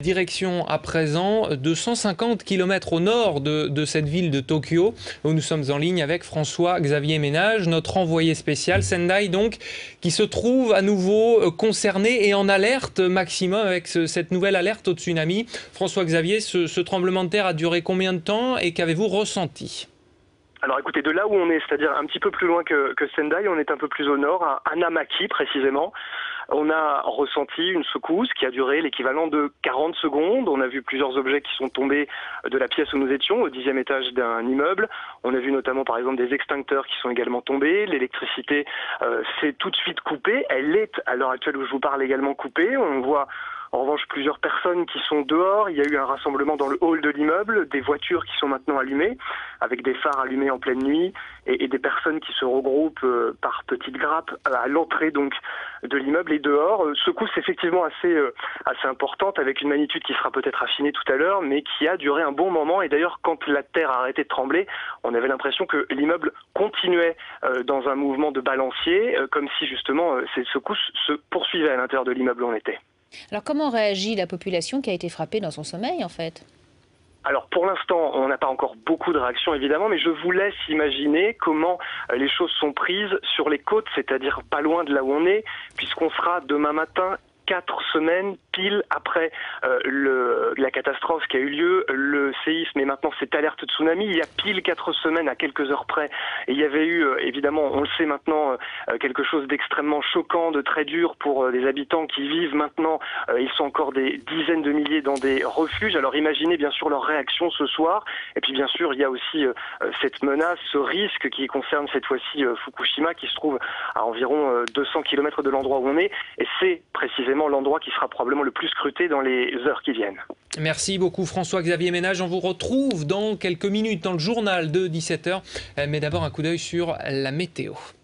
Direction à présent de 150 km au nord de cette ville de Tokyo, où nous sommes en ligne avec François-Xavier Ménage, notre envoyé spécial, Sendai donc, qui se trouve à nouveau concerné et en alerte maximum avec cette nouvelle alerte au tsunami. François-Xavier, ce tremblement de terre a duré combien de temps et qu'avez-vous ressenti ? Alors écoutez, de là où on est, c'est-à-dire un petit peu plus loin que Sendai, on est un peu plus au nord, à Hanamaki précisément. On a ressenti une secousse qui a duré l'équivalent de 40 secondes. On a vu plusieurs objets qui sont tombés de la pièce où nous étions, au 10e étage d'un immeuble. On a vu notamment par exemple des extincteurs qui sont également tombés. L'électricité s'est tout de suite coupée. Elle est à l'heure actuelle où je vous parle également coupée. On voit en revanche plusieurs personnes qui sont dehors. Il y a eu un rassemblement dans le hall de l'immeuble, des voitures qui sont maintenant allumées, avec des phares allumés en pleine nuit, et des personnes qui se regroupent par petites grappes à l'entrée donc de l'immeuble et dehors. Secousse effectivement assez importante, avec une magnitude qui sera peut-être affinée tout à l'heure, mais qui a duré un bon moment. Et d'ailleurs, quand la terre a arrêté de trembler, on avait l'impression que l'immeuble continuait dans un mouvement de balancier, comme si justement ces secousses se poursuivaient à l'intérieur de l'immeuble où on était. Alors comment réagit la population qui a été frappée dans son sommeil en fait ? Alors pour l'instant, on n'a pas encore beaucoup de réactions évidemment, mais je vous laisse imaginer comment les choses sont prises sur les côtes, c'est-à-dire pas loin de là où on est, puisqu'on sera demain matin 4 semaines pile après la catastrophe qui a eu lieu, le séisme et maintenant cette alerte tsunami. Il y a pile 4 semaines à quelques heures près. Et il y avait eu, évidemment, on le sait maintenant, quelque chose d'extrêmement choquant, de très dur pour les habitants qui vivent maintenant. Ils sont encore des dizaines de milliers dans des refuges. Alors imaginez bien sûr leur réaction ce soir. Et puis bien sûr, il y a aussi cette menace, ce risque qui concerne cette fois-ci Fukushima, qui se trouve à environ 200 km de l'endroit où on est. Et c'est précisément l'endroit qui sera probablement le plus scruté dans les heures qui viennent. Merci beaucoup François-Xavier Ménage. On vous retrouve dans quelques minutes dans le journal de 17h. Mais d'abord un coup d'œil sur la météo.